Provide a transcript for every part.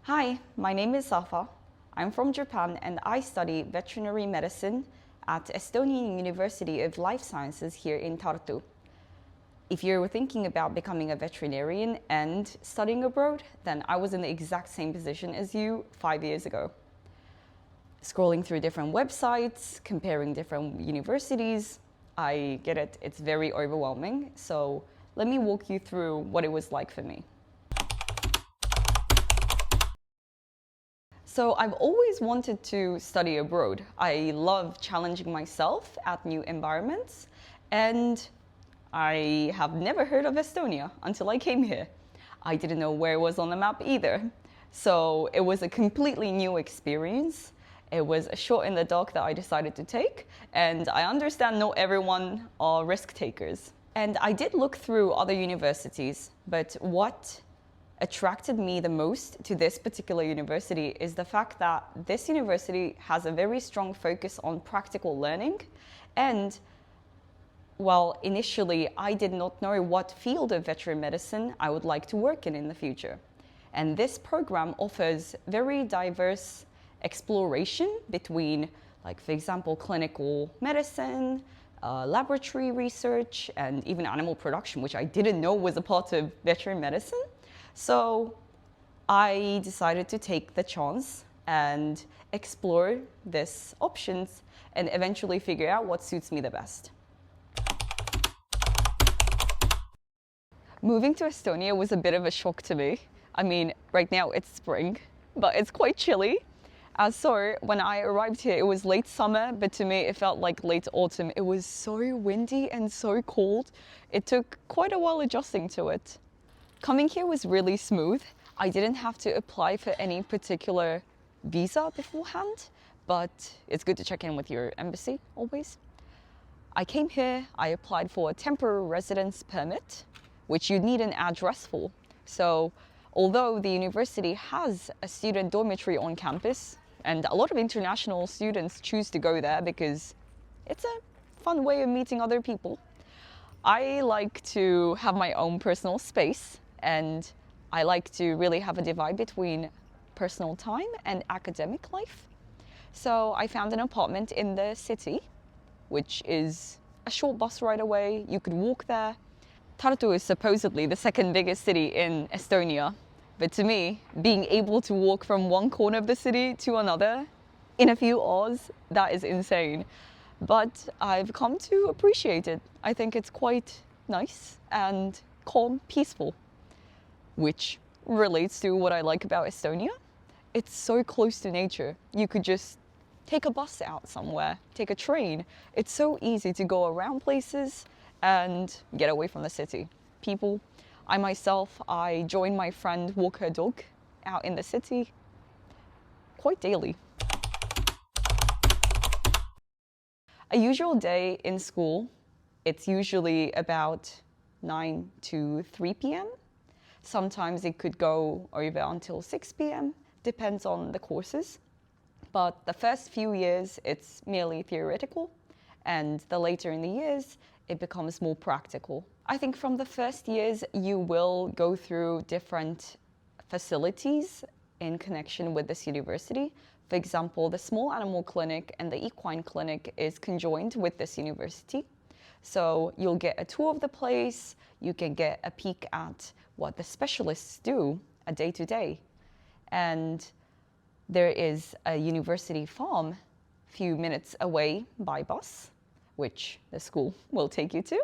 Hi, my name is Safa. I'm from Japan and I study veterinary medicine at Estonian University of Life Sciences here in Tartu. If you're thinking about becoming a veterinarian and studying abroad, then I was in the exact same position as you 5 years ago. Scrolling through different websites, comparing different universities, I get it, it's very overwhelming. So let me walk you through what it was like for me. So I've always wanted to study abroad. I love challenging myself at new environments, and I have never heard of Estonia until I came here. I didn't know where it was on the map either. So it was a completely new experience. It was a shot in the dark that I decided to take, and I understand not everyone are risk takers. And I did look through other universities, but what attracted me the most to this particular university is the fact that this university has a very strong focus on practical learning. And well, initially I did not know what field of veterinary medicine I would like to work in the future. And this program offers very diverse exploration between, like, for example, clinical medicine, laboratory research, and even animal production, which I didn't know was a part of veterinary medicine. So I decided to take the chance and explore these options and eventually figure out what suits me the best. Moving to Estonia was a bit of a shock to me. I mean, right now it's spring, but it's quite chilly. So when I arrived here, it was late summer, but to me it felt like late autumn. It was so windy and so cold. It took quite a while adjusting to it. Coming here was really smooth. I didn't have to apply for any particular visa beforehand, but it's good to check in with your embassy always. I came here, I applied for a temporary residence permit, which you need an address for. So although the university has a student dormitory on campus, and a lot of international students choose to go there because it's a fun way of meeting other people, I like to have my own personal space, and I like to really have a divide between personal time and academic life. So I found an apartment in the city, which is a short bus ride away. You could walk there. Tartu is supposedly the second biggest city in Estonia, but to me, being able to walk from one corner of the city to another in a few hours, that is insane. But I've come to appreciate it. I think it's quite nice and calm, peaceful, which relates to what I like about Estonia. It's so close to nature. You could just take a bus out somewhere, take a train. It's so easy to go around places and get away from the city. People, I join my friend walk her dog out in the city quite daily. A usual day in school, it's usually about 9 to 3 p.m. Sometimes it could go over until 6 p.m., depends on the courses. But the first few years, it's merely theoretical, and the later in the years, it becomes more practical. I think from the first years, you will go through different facilities in connection with this university. For example, the small animal clinic and the equine clinic is conjoined with this university. So you'll get a tour of the place, you can get a peek at what the specialists do a day to day. And there is a university farm a few minutes away by bus, which the school will take you to.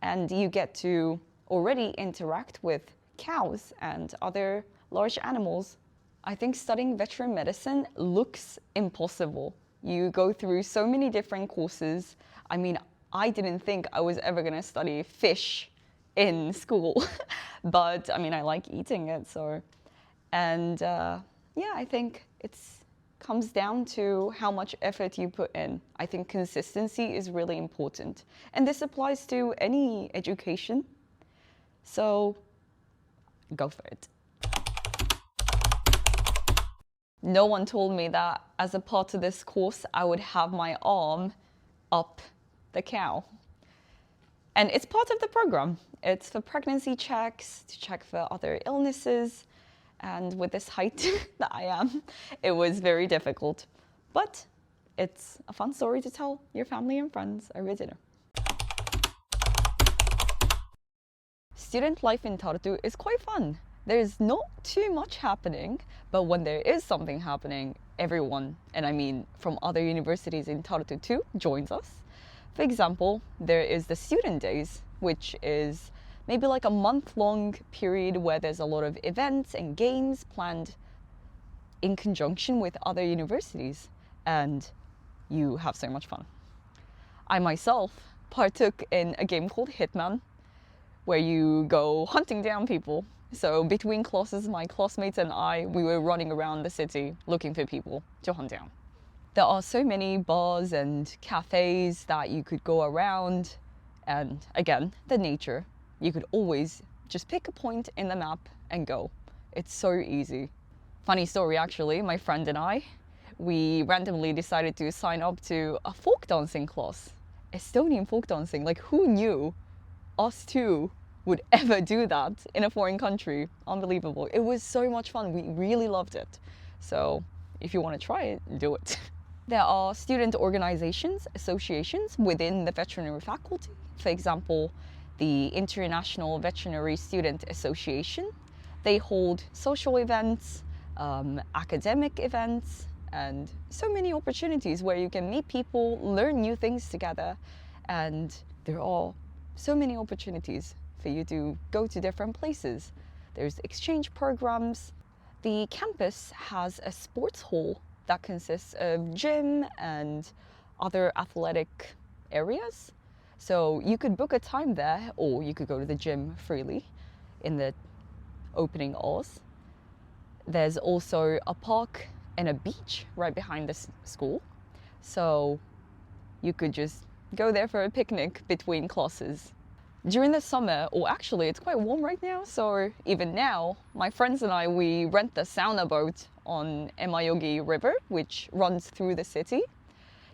And you get to already interact with cows and other large animals. I think studying veterinary medicine looks impossible. You go through so many different courses. I mean, I didn't think I was ever going to study fish in school, but I mean, I like eating it, so. And yeah, I think it comes down to how much effort you put in. I think consistency is really important. And this applies to any education. So go for it. No one told me that as a part of this course, I would have my arm up the cow. And it's part of the program. It's for pregnancy checks, to check for other illnesses. And with this height that I am, it was very difficult. But it's a fun story to tell your family and friends over dinner. Student life in Tartu is quite fun. There's not too much happening, but when there is something happening, everyone, and I mean from other universities in Tartu too, joins us. For example, there is the student days, which is maybe like a month-long period where there's a lot of events and games planned in conjunction with other universities, and you have so much fun. I myself partook in a game called Hitman, where you go hunting down people. So between classes, my classmates and I, we were running around the city looking for people to hunt down. There are so many bars and cafes that you could go around, and again, the nature. You could always just pick a point in the map and go. It's so easy. Funny story actually, my friend and I, we randomly decided to sign up to a folk dancing class. Estonian folk dancing, like who knew us two would ever do that in a foreign country? Unbelievable. It was so much fun. We really loved it. So if you want to try it, do it. There are student organizations, associations within the veterinary faculty. For example, the International Veterinary Student Association. They hold social events, academic events, and so many opportunities where you can meet people, learn new things together, and there are so many opportunities for you to go to different places. There's exchange programs. The campus has a sports hall that consists of gym and other athletic areas. So you could book a time there, or you could go to the gym freely in the opening hours. There's also a park and a beach right behind this school. So you could just go there for a picnic between classes. During the summer, or actually it's quite warm right now, so even now, my friends and I, we rent the sauna boat on Emajogi River, which runs through the city.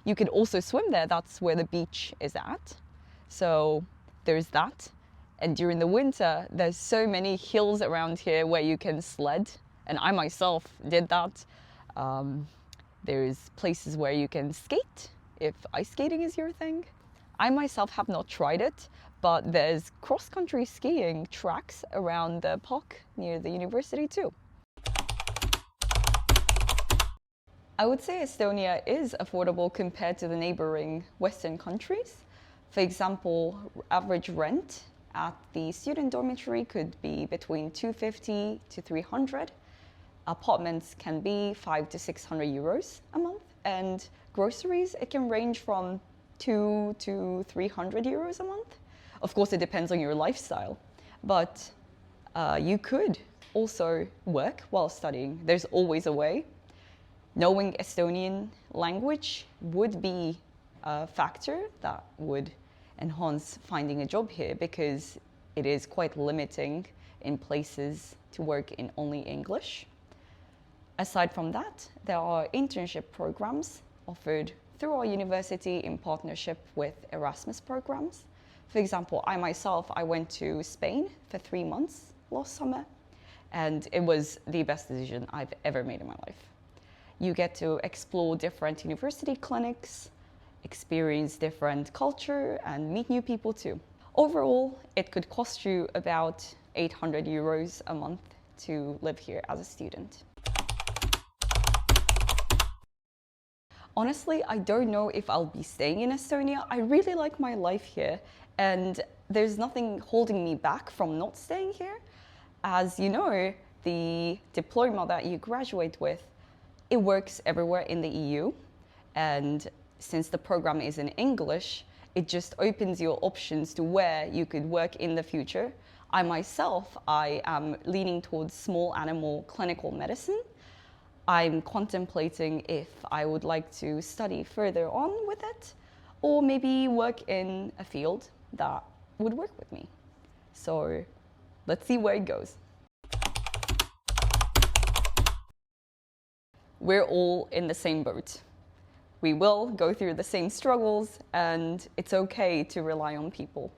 You could also swim there, that's where the beach is at. So there's that. And during the winter, there's so many hills around here where you can sled. And I myself did that. There's places where you can skate, if ice skating is your thing. I myself have not tried it, but there's cross-country skiing tracks around the park near the university too. I would say Estonia is affordable compared to the neighboring Western countries. For example, average rent at the student dormitory could be between 250 to 300. Apartments can be 500 to 600 euros a month, and groceries, it can range from 200 to 300 euros a month. Of course, it depends on your lifestyle, but you could also work while studying. There's always a way. Knowing Estonian language would be a factor that would enhance finding a job here, because it is quite limiting in places to work in only English. Aside from that, there are internship programs offered through our university in partnership with Erasmus programs. For example, I myself, I went to Spain for 3 months last summer, and it was the best decision I've ever made in my life. You get to explore different university clinics, experience different culture, and meet new people too. Overall, it could cost you about 800 euros a month to live here as a student. Honestly, I don't know if I'll be staying in Estonia. I really like my life here, and there's nothing holding me back from not staying here. As you know, the diploma that you graduate with, it works everywhere in the EU, and since the program is in English, it just opens your options to where you could work in the future. I myself, I am leaning towards small animal clinical medicine. I'm contemplating if I would like to study further on with it, or maybe work in a field that would work with me. So let's see where it goes. We're all in the same boat. We will go through the same struggles, and it's okay to rely on people.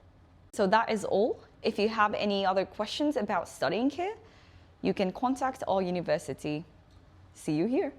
So that is all. If you have any other questions about studying here, you can contact our university. See you here.